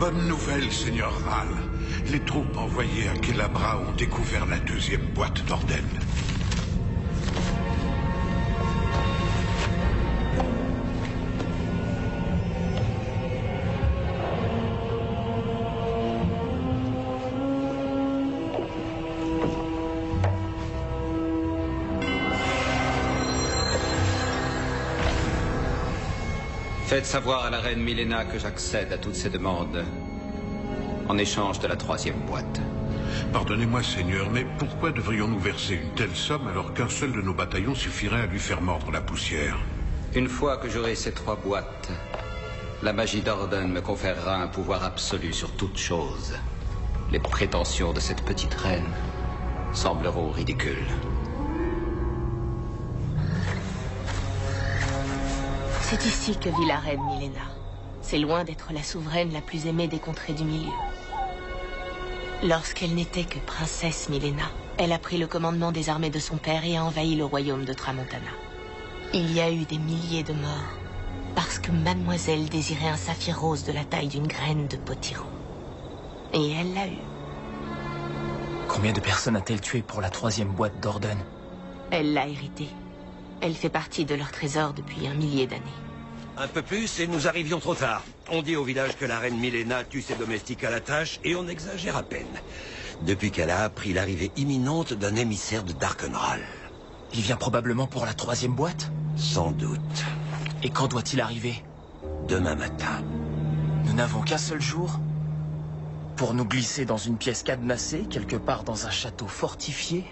Bonne nouvelle, Seigneur Ral. Les troupes envoyées à Kelabra ont découvert la deuxième boîte d'Orden. Faites savoir à la reine Milena que j'accède à toutes ses demandes en échange de la troisième boîte. Pardonnez-moi, Seigneur, mais pourquoi devrions-nous verser une telle somme alors qu'un seul de nos bataillons suffirait à lui faire mordre la poussière? Une fois que j'aurai ces 3 boîtes, la magie d'Orden me conférera un pouvoir absolu sur toute chose. Les prétentions de cette petite reine sembleront ridicules. C'est ici que vit la reine Milena. C'est loin d'être la souveraine la plus aimée des contrées du milieu. Lorsqu'elle n'était que princesse Milena, elle a pris le commandement des armées de son père et a envahi le royaume de Tramontana. Il y a eu des milliers de morts parce que mademoiselle désirait un saphir rose de la taille d'une graine de potiron. Et elle l'a eu. Combien de personnes a-t-elle tué pour la troisième boîte d'Orden? Elle l'a hérité. Elle fait partie de leur trésor depuis 1 millier d'années. Un peu plus et nous arrivions trop tard. On dit au village que la reine Milena tue ses domestiques à la tâche et on exagère à peine. Depuis qu'elle a appris l'arrivée imminente d'un émissaire de Darkenral. Il vient probablement pour la troisième boîte? Sans doute. Et quand doit-il arriver? Demain matin. Nous n'avons qu'un seul jour pour nous glisser dans une pièce cadenassée, quelque part dans un château fortifié,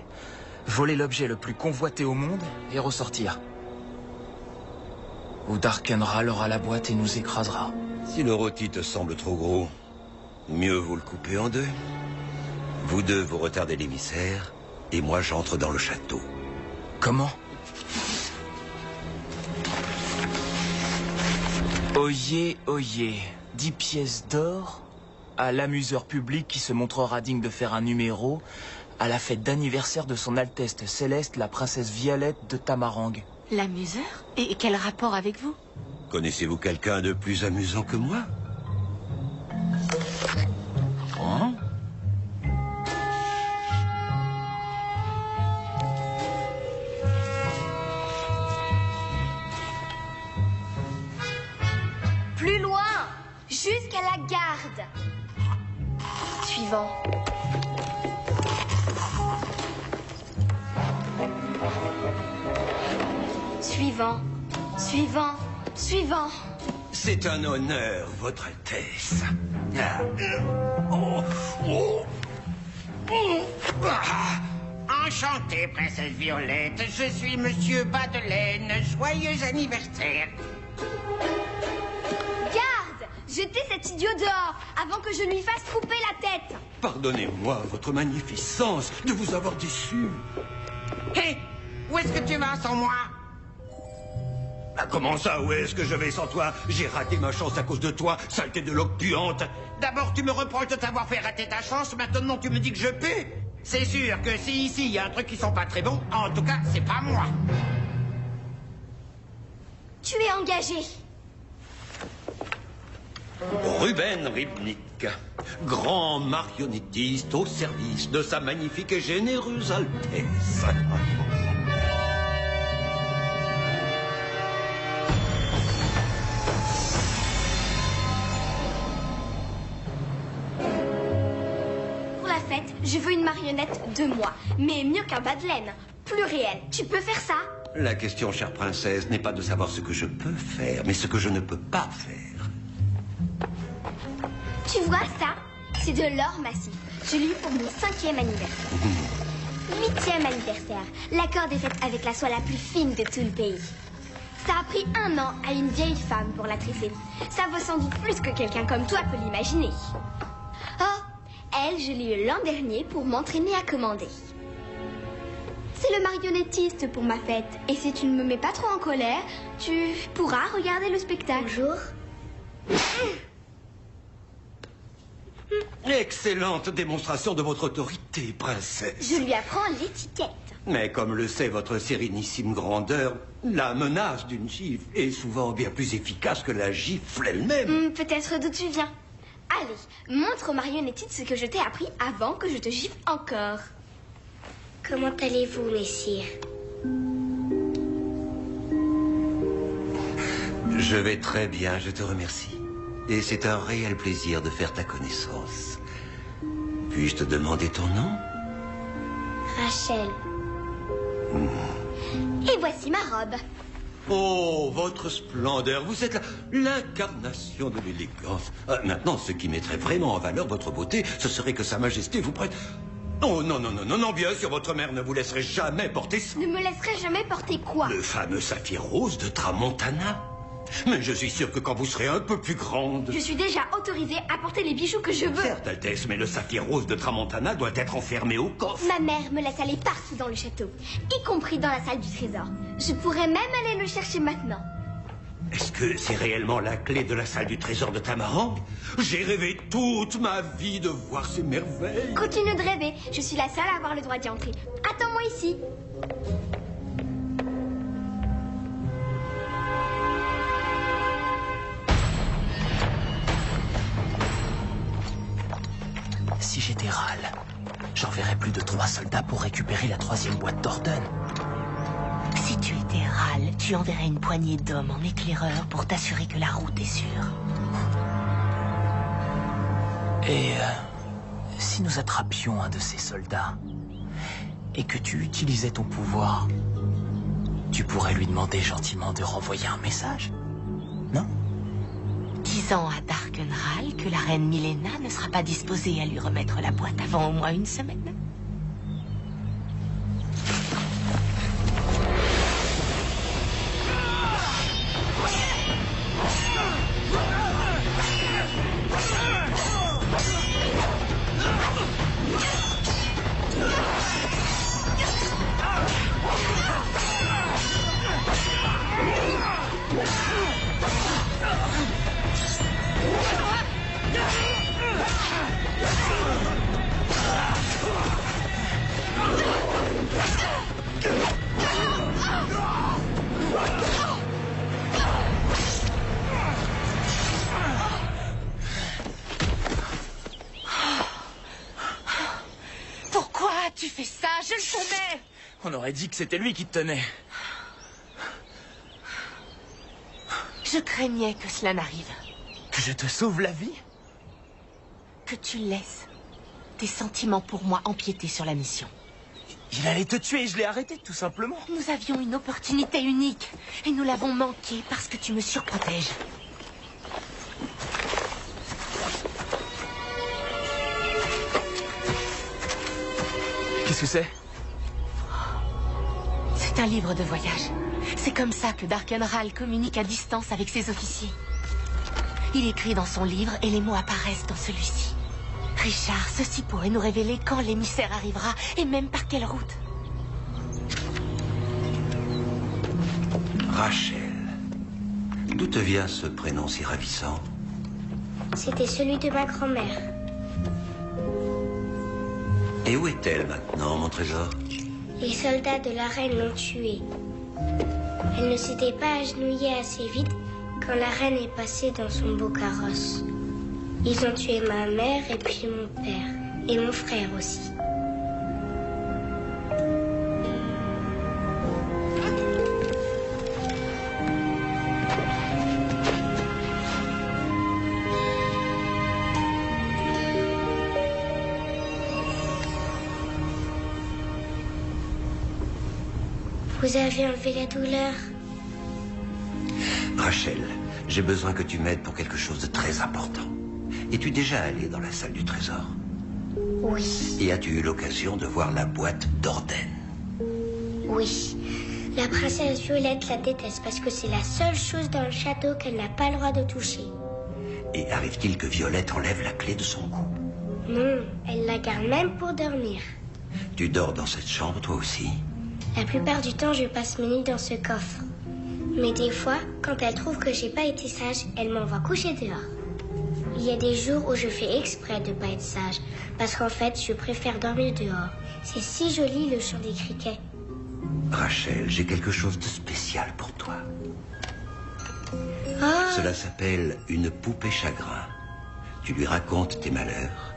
voler l'objet le plus convoité au monde et ressortir. Ou Darkenral aura la boîte et nous écrasera. Si le rôti te semble trop gros, mieux vaut le couper en 2. Vous deux, vous retardez l'émissaire, et moi j'entre dans le château. Comment? Oyez, oyez, 10 pièces d'or à l'amuseur public qui se montrera digne de faire un numéro à la fête d'anniversaire de son Altesse Céleste, la princesse Violette de Tamarang. L'amuseur? Et quel rapport avec vous? Connaissez-vous quelqu'un de plus amusant que moi? Hein? Plus loin, jusqu'à la garde. Suivant. Suivant, suivant, suivant. C'est un honneur, Votre Altesse. Enchantée, princesse Violette. Je suis Monsieur Badelaine. Joyeux anniversaire. Garde! Jetez cet idiot dehors avant que je lui fasse couper la tête. Pardonnez-moi, votre magnificence, de vous avoir déçu. Hé, où est-ce que tu vas sans moi? Ah, comment ça, où est-ce que je vais sans toi? J'ai raté ma chance à cause de toi, saleté de loque puante. D'abord, tu me reproches de t'avoir fait rater ta chance. Maintenant, tu me dis que je pue. C'est sûr que si ici, il y a un truc qui sent pas très bon, en tout cas, c'est pas moi. Tu es engagé. Ruben Ribnik, grand marionnettiste au service de sa magnifique et généreuse Altesse. Pour la fête, je veux une marionnette de moi, mais mieux qu'un Badelaine, plus réel. Tu peux faire ça? La question, chère princesse, n'est pas de savoir ce que je peux faire, mais ce que je ne peux pas faire. Tu vois ça? C'est de l'or massif. Je l'ai eu pour mon 5e anniversaire. 8e anniversaire. La corde est faite avec la soie la plus fine de tout le pays. Ça a pris 1 an à une vieille femme pour la tresser. Ça vaut sans doute plus que quelqu'un comme toi peut l'imaginer. Oh, elle, je l'ai eu l'an dernier pour m'entraîner à commander. C'est le marionnettiste pour ma fête. Et si tu ne me mets pas trop en colère, tu pourras regarder le spectacle. Bonjour. Excellente démonstration de votre autorité, princesse. Je lui apprends l'étiquette. Mais comme le sait votre sérénissime grandeur, la menace d'une gifle est souvent bien plus efficace que la gifle elle-même. Peut-être d'où tu viens. Allez, montre aux marionnettites ce que je t'ai appris avant que je te gifle encore. Comment allez-vous, messire? Je vais très bien, je te remercie. Et c'est un réel plaisir de faire ta connaissance. Puis-je te demander ton nom? Rachel. Et voici ma robe. Oh, votre splendeur, vous êtes l'incarnation de l'élégance. Maintenant, ce qui mettrait vraiment en valeur votre beauté, ce serait que Sa Majesté vous prête... Oh, non, non, non, non, non, bien sûr, votre mère ne vous laisserait jamais porter ça. Ne me laisserai jamais porter quoi? Le fameux saphir rose de Tramontana. Mais je suis sûr que quand vous serez un peu plus grande... Je suis déjà autorisée à porter les bijoux que je veux. Certes, Altesse, mais le saphir rose de Tramontana doit être enfermé au coffre. Ma mère me laisse aller partout dans le château, y compris dans la salle du trésor. Je pourrais même aller le chercher maintenant. Est-ce que c'est réellement la clé de la salle du trésor de Tamarang? J'ai rêvé toute ma vie de voir ces merveilles. Continue de rêver, je suis la seule à avoir le droit d'y entrer. Attends-moi ici. Si j'étais Ral, j'enverrais plus de 3 soldats pour récupérer la 3e boîte d'Orden. Si tu étais Ral, tu enverrais une poignée d'hommes en éclaireur pour t'assurer que la route est sûre. Et si nous attrapions un de ces soldats et que tu utilisais ton pouvoir, tu pourrais lui demander gentiment de renvoyer un message, non? Disant à Darkenral que la reine Milena ne sera pas disposée à lui remettre la boîte avant au moins une semaine. Pourquoi tu fais ça? Je le savais! On aurait dit que c'était lui qui te tenait. Je craignais que cela n'arrive. Que je te sauve la vie? Que tu laisses tes sentiments pour moi empiéter sur la mission. Il allait te tuer et je l'ai arrêté, tout simplement. Nous avions une opportunité unique et nous l'avons manquée parce que tu me surprotèges. Qu'est-ce que c'est? C'est un livre de voyage. C'est comme ça que Darkenral communique à distance avec ses officiers. Il écrit dans son livre et les mots apparaissent dans celui-ci. Richard, ceci pourrait nous révéler quand l'émissaire arrivera et même par quelle route. Rachel. D'où te vient ce prénom si ravissant? C'était celui de ma grand-mère. Et où est-elle maintenant, mon trésor? Les soldats de la reine l'ont tuée. Elle ne s'était pas agenouillée assez vite quand la reine est passée dans son beau carrosse. Ils ont tué ma mère et puis mon père. Et mon frère aussi. Vous avez enlevé la douleur? Rachel, j'ai besoin que tu m'aides pour quelque chose de très important. Es-tu déjà allée dans la salle du trésor? Oui. Et as-tu eu l'occasion de voir la boîte d'Orden? Oui. La princesse Violette la déteste parce que c'est la seule chose dans le château qu'elle n'a pas le droit de toucher. Et arrive-t-il que Violette enlève la clé de son cou? Non, elle la garde même pour dormir. Tu dors dans cette chambre, toi aussi? La plupart du temps, je passe mes nuits dans ce coffre. Mais des fois, quand elle trouve que j'ai pas été sage, elle m'envoie coucher dehors. Il y a des jours où je fais exprès de pas être sage, parce qu'en fait, je préfère dormir dehors. C'est si joli le chant des criquets. Rachel, j'ai quelque chose de spécial pour toi. Oh, Cela s'appelle une poupée chagrin. Tu lui racontes tes malheurs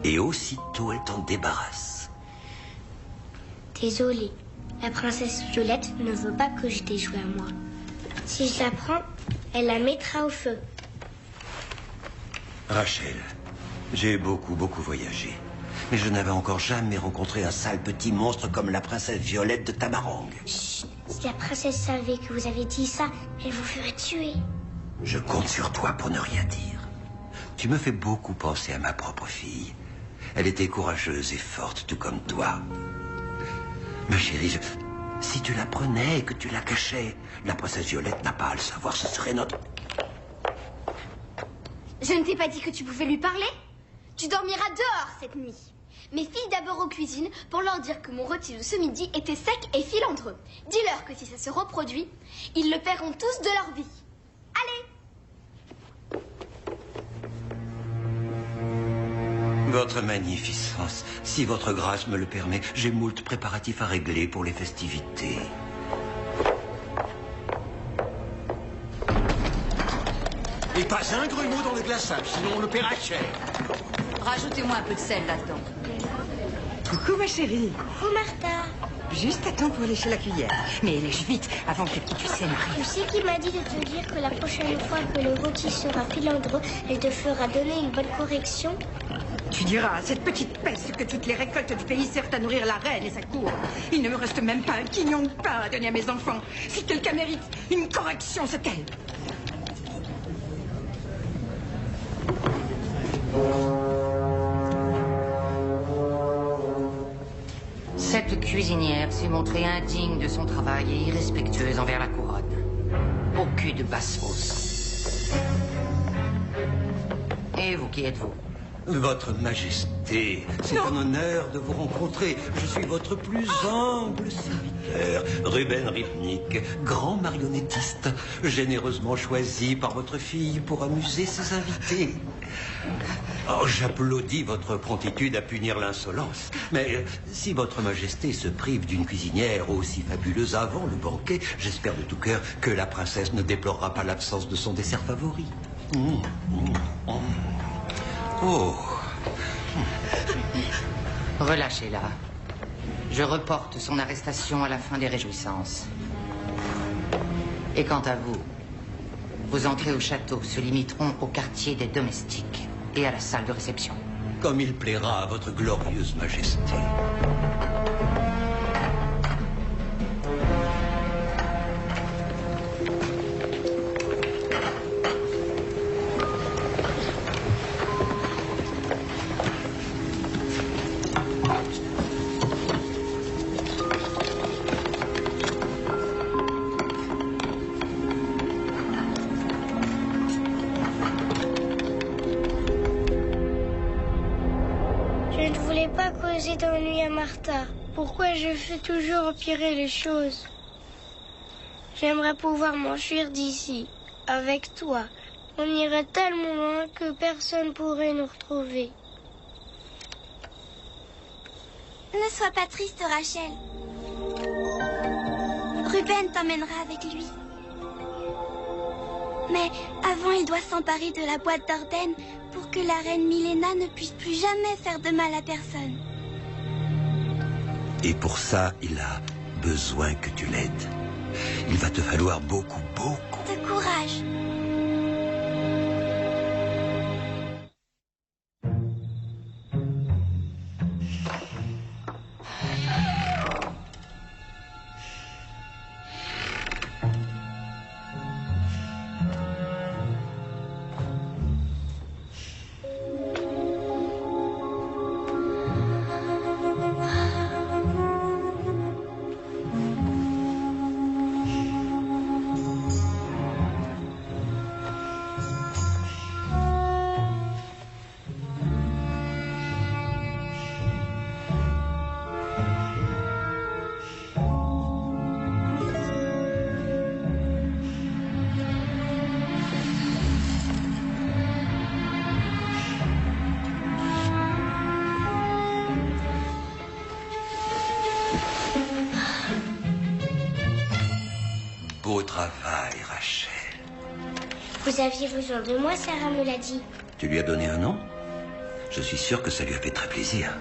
et aussitôt elle t'en débarrasse. Désolée, la princesse Violette ne veut pas que je déjoue à moi. Si je la prends, elle la mettra au feu. Rachel, j'ai beaucoup voyagé. Mais je n'avais encore jamais rencontré un sale petit monstre comme la princesse Violette de Tamarang. Chut, si la princesse savait que vous avez dit ça, elle vous ferait tuer. Je compte sur toi pour ne rien dire. Tu me fais beaucoup penser à ma propre fille. Elle était courageuse et forte, tout comme toi. Ma chérie, si tu la prenais et que tu la cachais, la princesse Violette n'a pas à le savoir, ce serait notre... Je ne t'ai pas dit que tu pouvais lui parler? Tu dormiras dehors cette nuit. Mais file d'abord aux cuisines pour leur dire que mon rôti de ce midi était sec et filandreux. Dis-leur que si ça se reproduit, ils le paieront tous de leur vie. Allez! Votre magnificence, si votre grâce me le permet, j'ai moult préparatifs à régler pour les festivités. Et pas un grumeau dans le glaçage, sinon on le paiera cher. Rajoutez-moi un peu de sel là-dedans. Coucou ma chérie. Coucou Martha. Juste à temps pour lécher la cuillère. Mais lèche vite avant que les petites Lucène arrivent. Tu sais qui m'a dit de te dire que la prochaine fois que le rôti sera filandreux, elle te fera donner une bonne correction? Tu diras à cette petite peste que toutes les récoltes du pays servent à nourrir la reine et sa cour. Il ne me reste même pas un quignon de pain à donner à mes enfants. Si quelqu'un mérite une correction, c'est elle. Cette cuisinière s'est montrée indigne de son travail et irrespectueuse envers la couronne. Au cul de basse-fosse. Et vous, qui êtes-vous? Votre Majesté, c'est un honneur de vous rencontrer. Je suis votre plus humble serviteur, Ruben Ripnik, grand marionnettiste, généreusement choisi par votre fille pour amuser ses invités. Oh, j'applaudis votre promptitude à punir l'insolence. Mais si votre Majesté se prive d'une cuisinière aussi fabuleuse avant le banquet, j'espère de tout cœur que la princesse ne déplorera pas l'absence de son dessert favori. Oh. Relâchez-la. Je reporte son arrestation à la fin des réjouissances. Et quant à vous, vos entrées au château se limiteront au quartier des domestiques et à la salle de réception. Comme il plaira à votre glorieuse Majesté. d'ennui à Martha. Pourquoi je fais toujours empirer les choses? J'aimerais pouvoir m'enfuir d'ici, avec toi. On irait tellement loin que personne pourrait nous retrouver. Ne sois pas triste, Rachel. Ruben t'emmènera avec lui. Mais avant, il doit s'emparer de la boîte d'Orden pour que la reine Milena ne puisse plus jamais faire de mal à personne. Et pour ça, il a besoin que tu l'aides. Il va te falloir beaucoup, beaucoup de courage. Beau travail, Rachel. Vous aviez besoin de moi, Sarah me l'a dit. Tu lui as donné un nom? Je suis sûr que ça lui a fait très plaisir.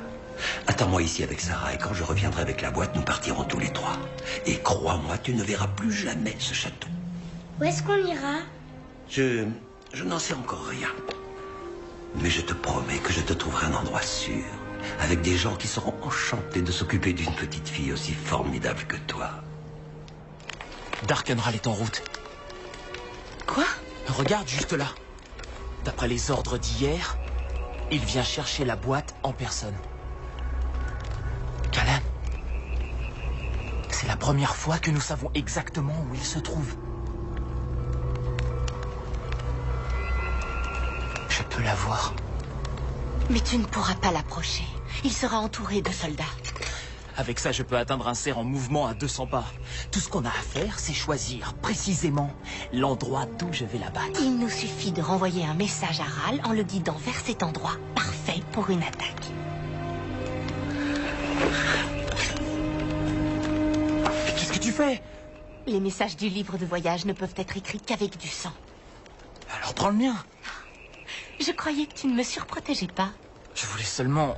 Attends-moi ici avec Sarah et quand je reviendrai avec la boîte, nous partirons tous les trois. Et crois-moi, tu ne verras plus jamais ce château. Où est-ce qu'on ira? Je n'en sais encore rien. Mais je te promets que je te trouverai un endroit sûr, avec des gens qui seront enchantés de s'occuper d'une petite fille aussi formidable que toi. Darkenral est en route. Quoi? Regarde juste là. D'après les ordres d'hier, il vient chercher la boîte en personne. Callum, c'est la première fois que nous savons exactement où il se trouve. Je peux la voir. Mais tu ne pourras pas l'approcher. Il sera entouré de soldats. Avec ça, je peux atteindre un cerf en mouvement à 200 pas. Tout ce qu'on a à faire, c'est choisir précisément l'endroit d'où je vais la battre. Il nous suffit de renvoyer un message à Ral en le guidant vers cet endroit, parfait pour une attaque. Qu'est-ce que tu fais? Les messages du livre de voyage ne peuvent être écrits qu'avec du sang. Alors prends le mien. Je croyais que tu ne me surprotégeais pas. Je voulais seulement...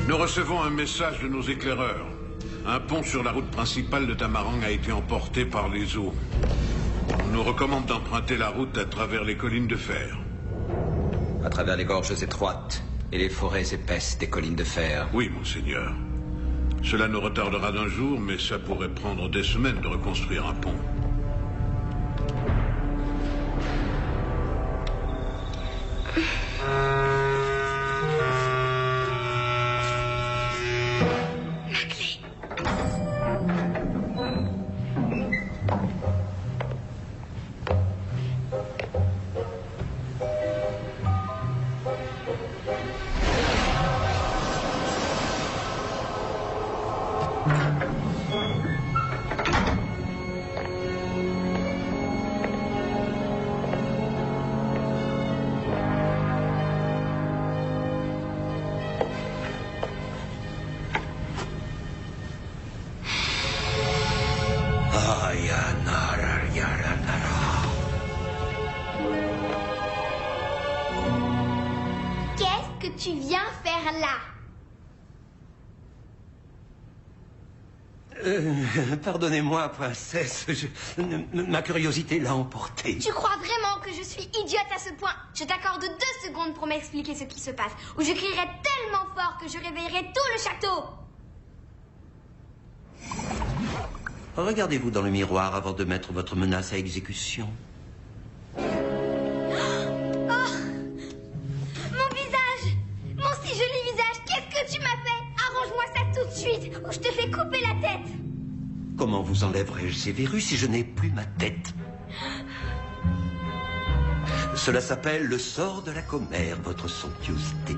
Nous recevons un message de nos éclaireurs. Un pont sur la route principale de Tamarang a été emporté par les eaux. On nous recommande d'emprunter la route à travers les collines de fer. À travers les gorges étroites et les forêts épaisses des collines de fer. Oui, monseigneur. Cela nous retardera d'un jour, mais ça pourrait prendre des semaines de reconstruire un pont. Qu'est-ce que tu viens faire là? Pardonnez-moi, princesse. Ma curiosité l'a emporté. Tu crois vraiment que je suis idiote à ce point? Je t'accorde 2 secondes pour m'expliquer ce qui se passe, ou je crierai tellement fort que je réveillerai tout le château. Regardez-vous dans le miroir avant de mettre votre menace à exécution. Oh! Mon visage! Mon si joli visage! Qu'est-ce que tu m'as fait? Arrange-moi ça tout de suite, ou je te fais couper la tête! Comment vous enlèverai-je ces verrues si je n'ai plus ma tête? Cela s'appelle le sort de la commère, votre somptuosité.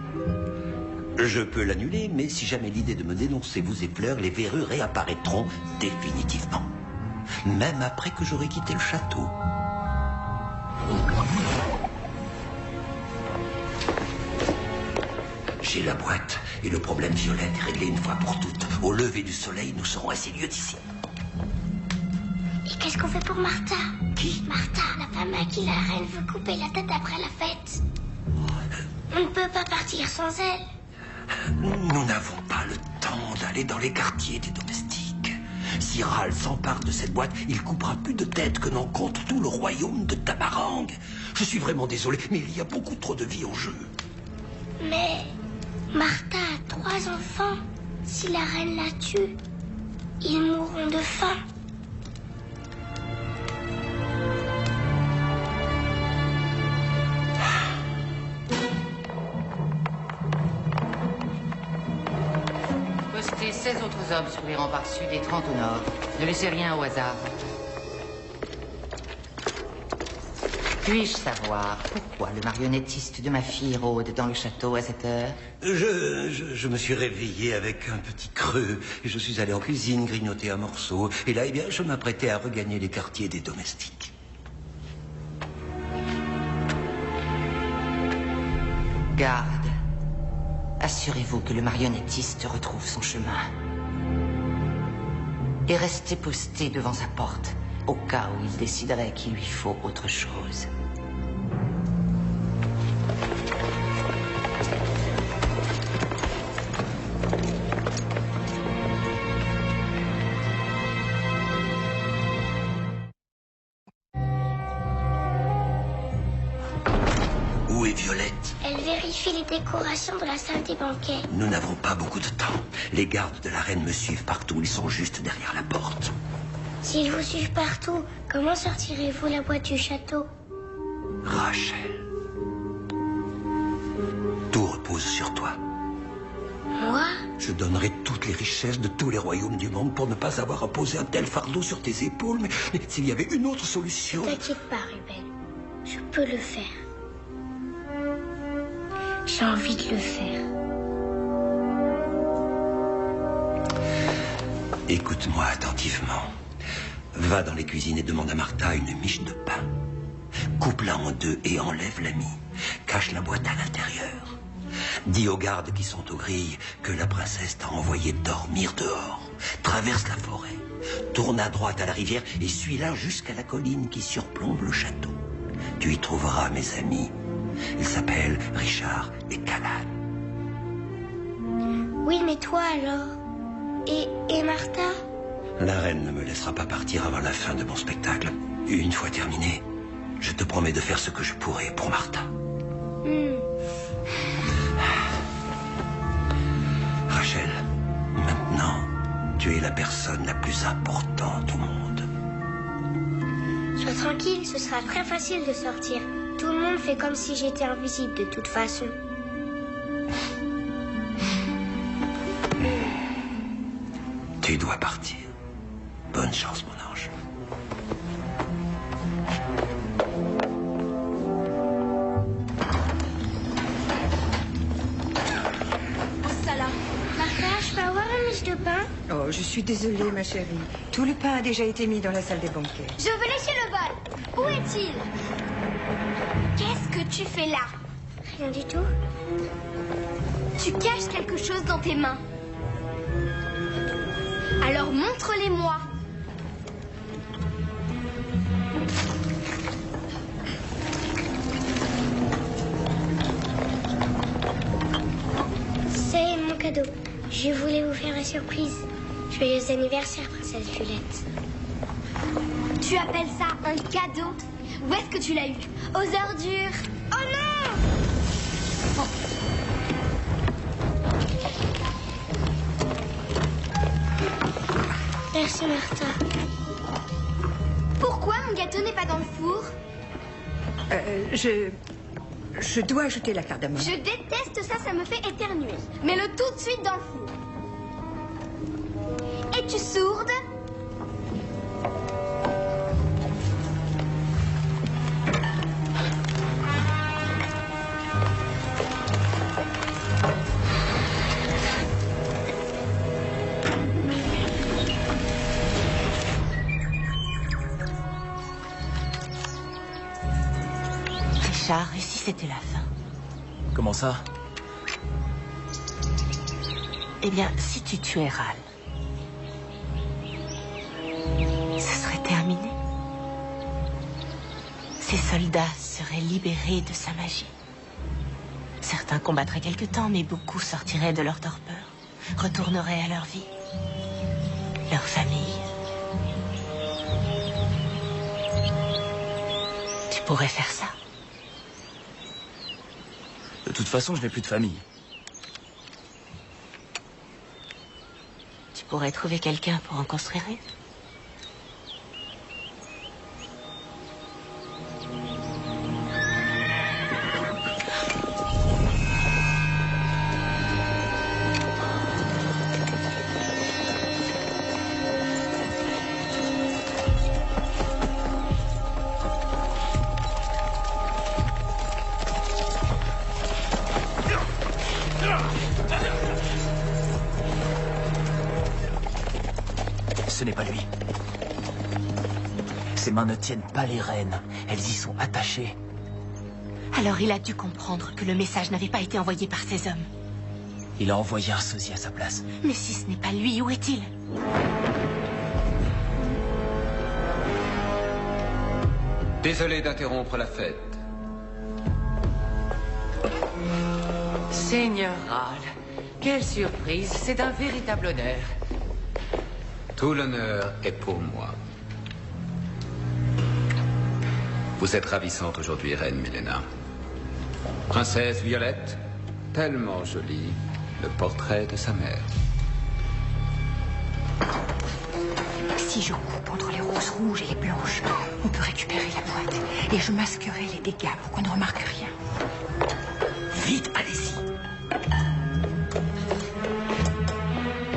Je peux l'annuler, mais si jamais l'idée de me dénoncer vous effleure, les verrues réapparaîtront définitivement. Même après que j'aurai quitté le château. J'ai la boîte, et le problème violette est réglé une fois pour toutes. Au lever du soleil, nous serons à 6 lieues d'ici. Et qu'est-ce qu'on fait pour Martha? Qui? Martha, la femme à qui la reine veut couper la tête après la fête. On ne peut pas partir sans elle. Nous n'avons pas le temps d'aller dans les quartiers des domestiques. Si Ral s'empare de cette boîte, il coupera plus de têtes que n'en compte tout le royaume de Tamarang. Je suis vraiment désolé, mais il y a beaucoup trop de vie en jeu. Mais Martha a 3 enfants. Si la reine la tue, ils mourront de faim. Postez 16 autres hommes sur les remparts sud et 30 au nord. Ne laissez rien au hasard. Puis-je savoir pourquoi le marionnettiste de ma fille rôde dans le château à cette heure? Je me suis réveillé avec un petit creux. Et je suis allé en cuisine grignoter un morceau. Et là, eh bien, je m'apprêtais à regagner les quartiers des domestiques. Garde. Assurez-vous que le marionnettiste retrouve son chemin. Et rester posté devant sa porte, au cas où il déciderait qu'il lui faut autre chose. Où est Violette? Elle vérifie les décorations de la salle des banquets. Nous n'avons pas beaucoup de temps. Les gardes de la reine me suivent partout. Ils sont juste derrière la porte. S'ils vous suivent partout, comment sortirez-vous la boîte du château? Rachel. Tout repose sur toi. Moi? Je donnerai toutes les richesses de tous les royaumes du monde pour ne pas avoir à poser un tel fardeau sur tes épaules. Mais s'il y avait une autre solution... Ne t'inquiète pas, Ruben. Je peux le faire. J'ai envie de le faire. Écoute-moi attentivement. Va dans les cuisines et demande à Martha une miche de pain. Coupe-la en deux et enlève la mie. Cache la boîte à l'intérieur. Dis aux gardes qui sont aux grilles que la princesse t'a envoyé dormir dehors. Traverse la forêt. Tourne à droite à la rivière et suis-la jusqu'à la colline qui surplombe le château. Tu y trouveras mes amis. Ils s'appellent Richard et Callan. Oui, mais toi alors? Et Martha? La reine ne me laissera pas partir avant la fin de mon spectacle. Une fois terminé, je te promets de faire ce que je pourrai pour Martha. Rachel, maintenant, tu es la personne la plus importante au monde. Sois tranquille, ce sera très facile de sortir. Tout le monde fait comme si j'étais invisible de toute façon. Tu dois partir. Bonne chance, mon ange. Oh, ça là. Martha, je peux avoir une miche de pain? Oh, je suis désolée, ma chérie. Tout le pain a déjà été mis dans la salle des banquets. Je veux lécher le bol. Où est-il? Qu'est-ce que tu fais là? Rien du tout. Tu caches quelque chose dans tes mains. Alors montre-les-moi. C'est mon cadeau. Je voulais vous faire une surprise. Joyeux anniversaire, princesse Violette. Tu appelles ça un cadeau? Où est-ce que tu l'as eu? Aux ordures? Oh non! Merci, Martha. Pourquoi mon gâteau n'est pas dans le four? Je dois ajouter la cardamome. Je déteste ça, ça me fait éternuer. Mets-le tout de suite dans le four. Es-tu sourde? Et si c'était la fin? Comment ça? Eh bien, si tu tuais Ral, ce serait terminé. Ces soldats seraient libérés de sa magie. Certains combattraient quelque temps, mais beaucoup sortiraient de leur torpeur, retourneraient à leur vie, leur famille. Tu pourrais faire ça. De toute façon, je n'ai plus de famille. Tu pourrais trouver quelqu'un pour en construire une. Ce n'est pas lui. Ses mains ne tiennent pas les rênes. Elles y sont attachées. Alors il a dû comprendre que le message n'avait pas été envoyé par ces hommes. Il a envoyé un sosie à sa place. Mais si ce n'est pas lui, où est-il? Désolé d'interrompre la fête. Seigneur Ral, quelle surprise, c'est un véritable honneur. Tout l'honneur est pour moi. Vous êtes ravissante aujourd'hui, Reine Milena. Princesse Violette, tellement jolie, le portrait de sa mère. Si je coupe entre les roses rouges et les blanches, on peut récupérer la boîte. Et je masquerai les dégâts pour qu'on ne remarque rien. Vite, allez-y.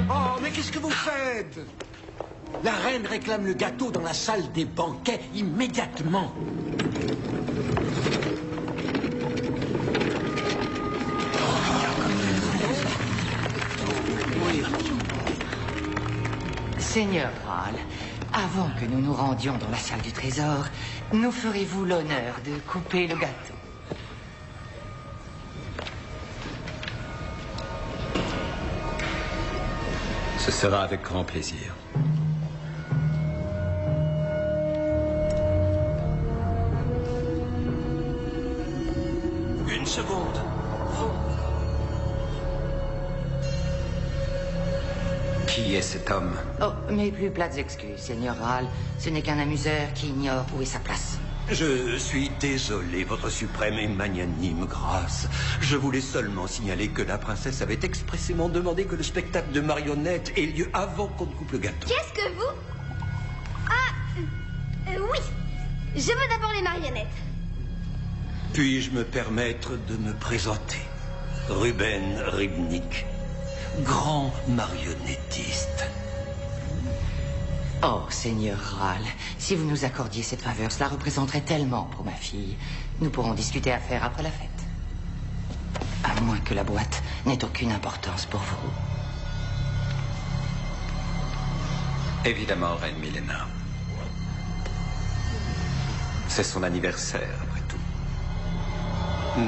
Oh, mais qu'est-ce que vous faites? La reine réclame le gâteau dans la salle des banquets immédiatement. Seigneur Ral, avant que nous nous rendions dans la salle du trésor, nous ferez-vous l'honneur de couper le gâteau? Ce sera avec grand plaisir. Une seconde. Qui est cet homme? Oh, mes plus plates excuses, Seigneur Ral. Ce n'est qu'un amuseur qui ignore où est sa place. Je suis désolé, votre suprême et magnanime grâce. Je voulais seulement signaler que la princesse avait expressément demandé que le spectacle de marionnettes ait lieu avant qu'on ne coupe le gâteau. Qu'est-ce que vous... oui. Je veux d'abord les marionnettes. Puis-je me permettre de me présenter? Ruben Ribnik, grand marionnettiste. Oh, Seigneur Ral, si vous nous accordiez cette faveur, cela représenterait tellement pour ma fille. Nous pourrons discuter affaires après la fête. À moins que la boîte n'ait aucune importance pour vous. Évidemment, Reine Milena. C'est son anniversaire, après tout.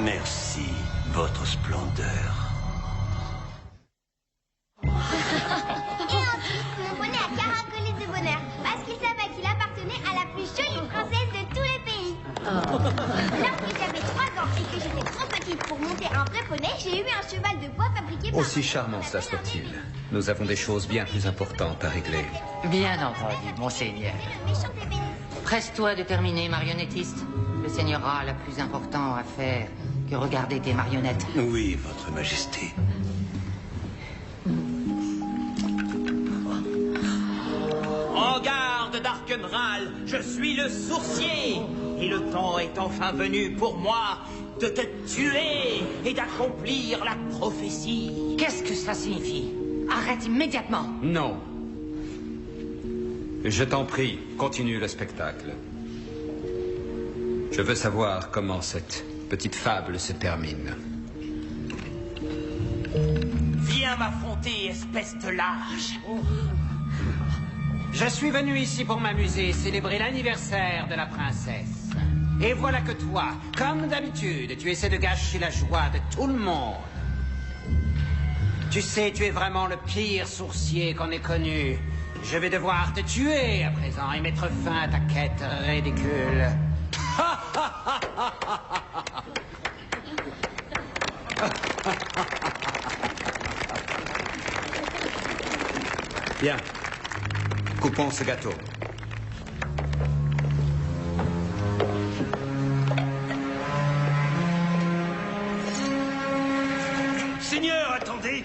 Merci, votre splendeur. Et ensuite, mon poney a caracolé de bonheur parce qu'il savait qu'il appartenait à la plus jolie princesse de tous les pays. Lorsque j'avais 3 ans et que j'étais trop petite pour monter un vrai poney, j'ai eu un cheval de bois fabriqué par... Aussi charmant cela soit-il, nous avons des choses bien plus importantes à régler. Bien entendu, monseigneur. Presse-toi de terminer, marionnettiste. Le Seigneur Ral a plus important à faire que regarder tes marionnettes. Oui, votre majesté. En garde, Darkenral, je suis le sourcier. Et le temps est enfin venu pour moi de te tuer et d'accomplir la prophétie. Qu'est-ce que cela signifie? Arrête immédiatement. Non. Je t'en prie, continue le spectacle. Je veux savoir comment cette petite fable se termine. Viens m'affronter, espèce de lâche. Je suis venu ici pour m'amuser, célébrer l'anniversaire de la princesse. Et voilà que toi, comme d'habitude, tu essaies de gâcher la joie de tout le monde. Tu sais, tu es vraiment le pire sourcier qu'on ait connu. Je vais devoir te tuer à présent et mettre fin à ta quête ridicule. Bien. Coupons ce gâteau. Seigneur, attendez.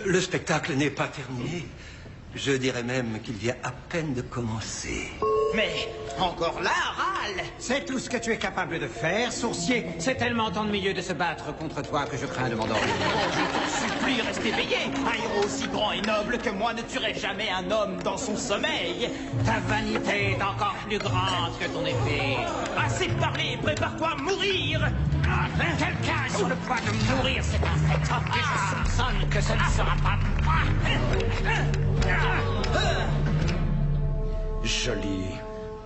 Le spectacle n'est pas terminé. Je dirais même qu'il vient à peine de commencer. Mais encore là, Ral. C'est tout ce que tu es capable de faire, sourcier. C'est tellement ennuyeux de se battre contre toi que je crains de m'endormir. Oh, je t'en supplie, reste éveillé. Un héros aussi grand et noble que moi ne tuerait jamais un homme dans son sommeil. Ta vanité est encore plus grande que ton épée. Assez parlé, prépare-toi à mourir. Quelqu'un est sur le point de mourir, c'est un fait. Et je soupçonne que ce ne sera pas moi. Joli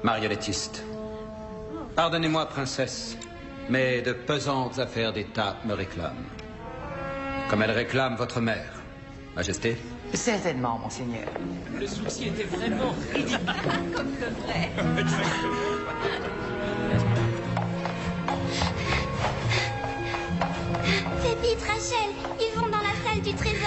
marionnettiste. Pardonnez-moi, princesse, mais de pesantes affaires d'État me réclament. Comme elle réclame votre mère, Majesté. Certainement, monseigneur. Le souci était vraiment ridicule. Comme le vrai. Fais vite, Rachel. Ils vont dans la salle du trésor.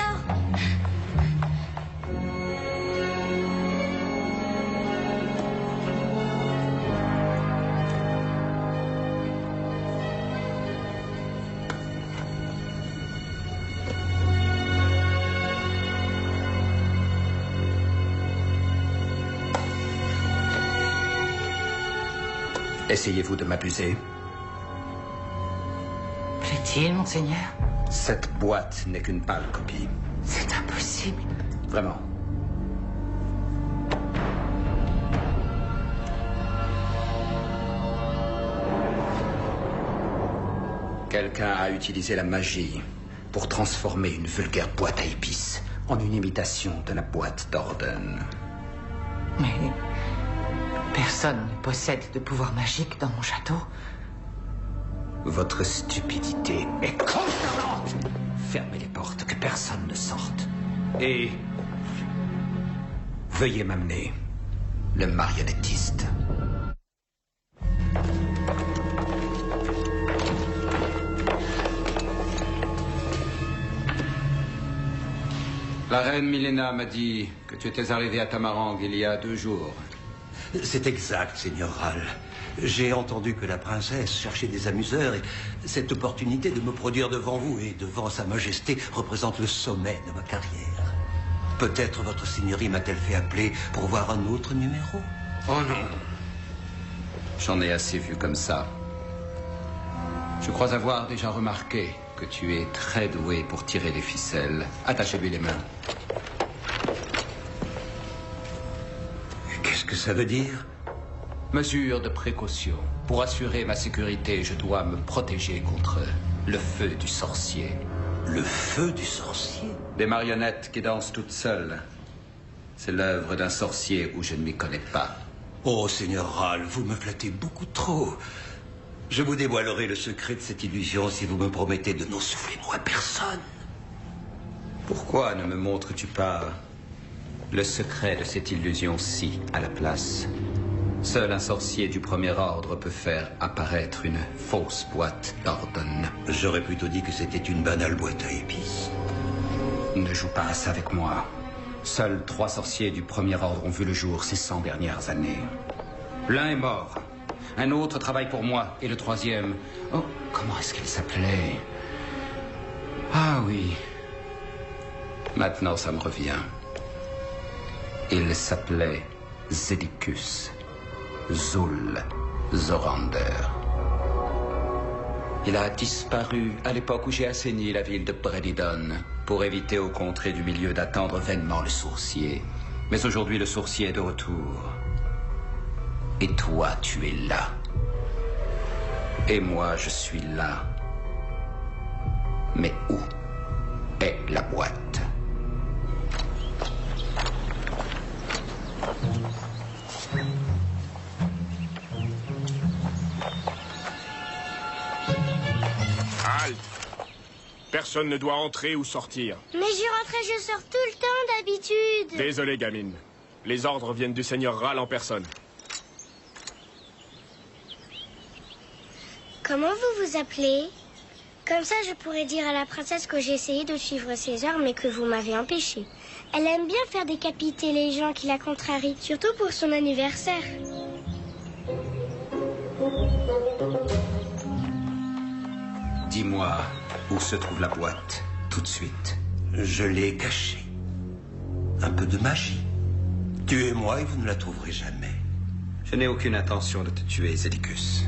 Essayez-vous de m'abuser? Plaît-il, monseigneur? Cette boîte n'est qu'une pâle copie. C'est impossible. Vraiment. Quelqu'un a utilisé la magie pour transformer une vulgaire boîte à épices en une imitation de la boîte d'Orden. Mais personne ne possède de pouvoir magique dans mon château. Votre stupidité est consternante. Fermez les portes, que personne ne sorte. Et veuillez m'amener le marionnettiste. La reine Milena m'a dit que tu étais arrivé à Tamarang il y a 2 jours. C'est exact, Seigneur Ral. J'ai entendu que la princesse cherchait des amuseurs et cette opportunité de me produire devant vous et devant Sa Majesté représente le sommet de ma carrière. Peut-être votre seigneurie m'a-t-elle fait appeler pour voir un autre numéro? Oh non. J'en ai assez vu comme ça. Je crois avoir déjà remarqué que tu es très doué pour tirer les ficelles. Attachez-lui les mains. Qu'est-ce que ça veut dire? Mesure de précaution. Pour assurer ma sécurité, je dois me protéger contre le feu du sorcier. Le feu du sorcier? Des marionnettes qui dansent toutes seules. C'est l'œuvre d'un sorcier où je ne m'y connais pas. Oh, Seigneur Ral, vous me flattez beaucoup trop. Je vous dévoilerai le secret de cette illusion si vous me promettez de n'en souffler mot à personne. Pourquoi ne me montres-tu pas le secret de cette illusion-ci à la place? Seul un sorcier du premier ordre peut faire apparaître une fausse boîte d'Orden. J'aurais plutôt dit que c'était une banale boîte à épices. Ne joue pas à ça avec moi. Seuls 3 sorciers du premier ordre ont vu le jour ces 100 dernières années. L'un est mort. Un autre travaille pour moi. Et le 3e... Oh, comment est-ce qu'il s'appelait? Ah oui. Maintenant, ça me revient. Il s'appelait Zedicus. Zul Zorander. Il a disparu à l'époque où j'ai assaini la ville de Bredidon pour éviter aux contrées du milieu d'attendre vainement le sourcier. Mais aujourd'hui, le sourcier est de retour. Et toi, tu es là. Et moi, je suis là. Mais où est la boîte? Halte! Personne ne doit entrer ou sortir. Mais j'y rentre et je sors tout le temps d'habitude. Désolé, gamine. Les ordres viennent du seigneur Ral en personne. Comment vous vous appelez? Comme ça, je pourrais dire à la princesse que j'ai essayé de suivre ses ordres, mais que vous m'avez empêché. Elle aime bien faire décapiter les gens qui la contrarient, surtout pour son anniversaire. Dis-moi où se trouve la boîte, tout de suite. Je l'ai cachée. Un peu de magie. Tuez-moi et vous ne la trouverez jamais. Je n'ai aucune intention de te tuer, Zedicus.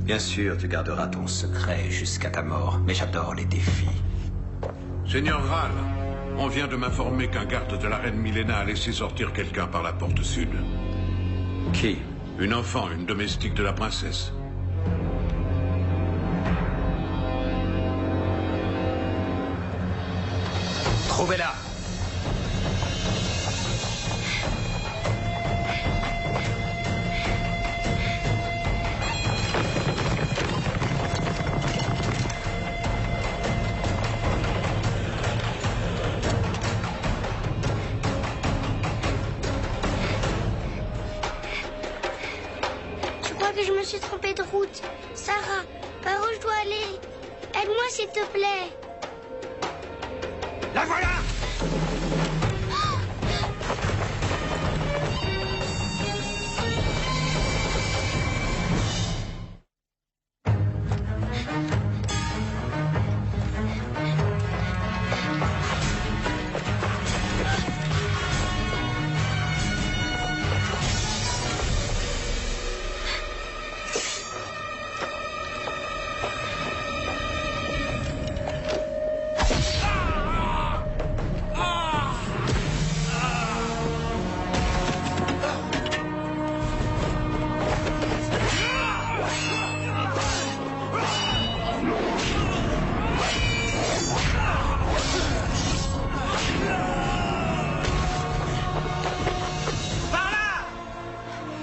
Bien sûr, tu garderas ton secret jusqu'à ta mort, mais j'adore les défis. Seigneur Ral, on vient de m'informer qu'un garde de la reine Milena a laissé sortir quelqu'un par la porte sud. Qui? Une enfant, une domestique de la princesse. Trouvez-la! suis trompée de route. Sarah, par où je dois aller? Aide-moi, s'il te plaît. La voilà!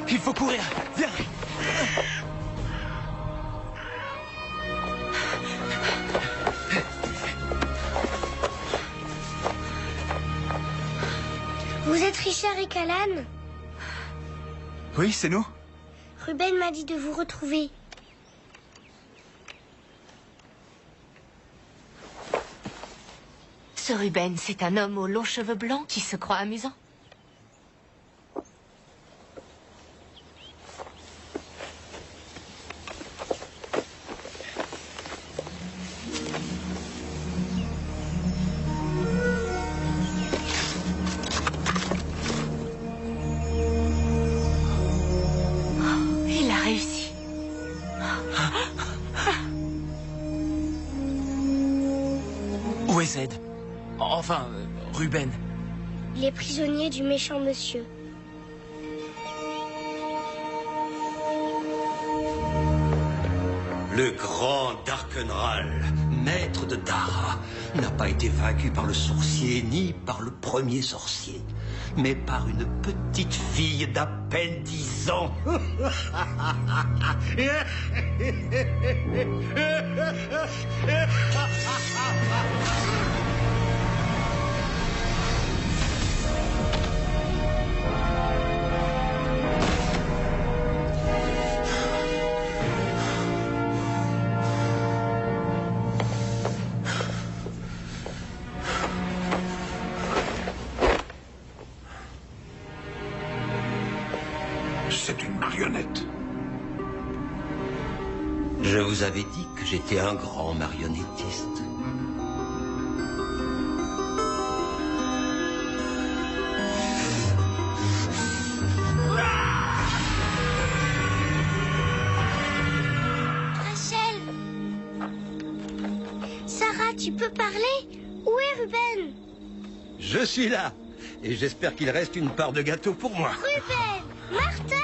Il faut courir. Viens. Vous êtes Richard et Callan? Oui, c'est nous. Ruben m'a dit de vous retrouver. Ce Ruben, c'est un homme aux longs cheveux blancs qui se croit amusant. Il a réussi. Où est Zed? Enfin, Ruben. Il est prisonnier du méchant monsieur. Le grand Darkenral, maître de Dara, n'a pas été vaincu par le sourcier ni par le premier sorcier, mais par une petite fille d'à peine 10 ans. C'est une marionnette. Je vous avais dit que j'étais un grand marionnettiste. Rachel! Sarah, tu peux parler? Où est Ruben? Je suis là, et j'espère qu'il reste une part de gâteau pour moi. Ruben! Martha!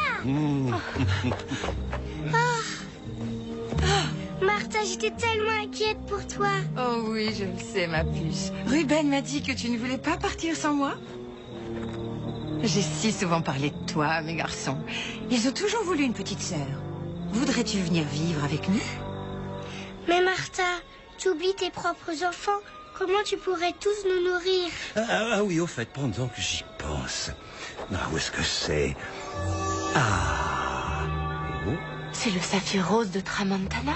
Martha, j'étais tellement inquiète pour toi. Oh oui, je le sais, ma puce. Ruben m'a dit que tu ne voulais pas partir sans moi. J'ai si souvent parlé de toi à mes garçons. Ils ont toujours voulu une petite sœur. Voudrais-tu venir vivre avec nous? Mais Martha, tu oublies tes propres enfants. Comment tu pourrais tous nous nourrir? Ah oui, au fait, pendant que j'y pense. Où est-ce que c'est? C'est le saphir rose de Tramontana.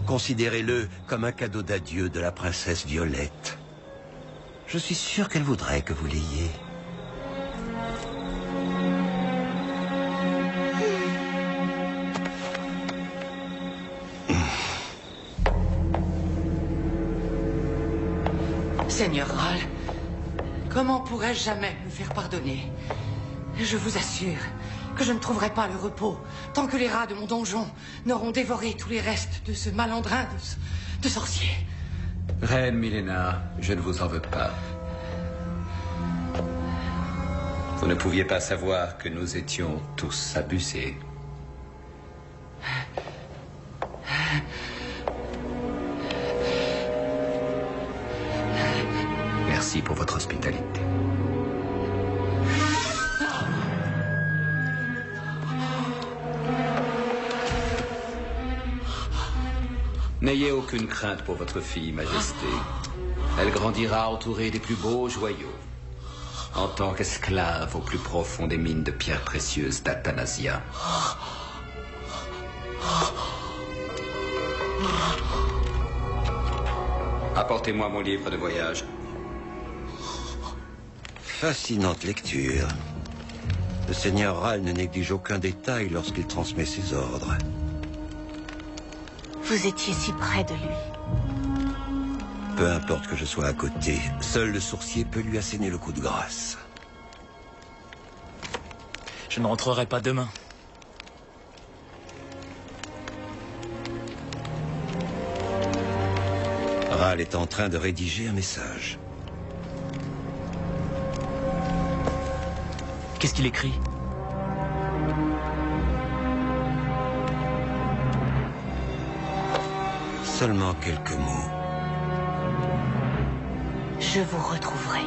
Considérez-le comme un cadeau d'adieu de la princesse Violette. Je suis sûr qu'elle voudrait que vous l'ayez. Seigneur Ral, comment pourrais-je jamais me faire pardonner? Je vous assure que je ne trouverai pas le repos tant que les rats de mon donjon n'auront dévoré tous les restes de ce malandrin de sorcier. Reine Milena, je ne vous en veux pas. Vous ne pouviez pas savoir que nous étions tous abusés. Merci pour votre hospitalité. N'ayez aucune crainte pour votre fille, Majesté. Elle grandira entourée des plus beaux joyaux, en tant qu'esclave au plus profond des mines de pierres précieuses d'Athanasia. Apportez-moi mon livre de voyage. Fascinante lecture. Le seigneur Ral ne néglige aucun détail lorsqu'il transmet ses ordres. Vous étiez si près de lui. Peu importe que je sois à côté, seul le sourcier peut lui asséner le coup de grâce. Je ne rentrerai pas demain. Ral est en train de rédiger un message. Qu'est-ce qu'il écrit? Seulement quelques mots. Je vous retrouverai.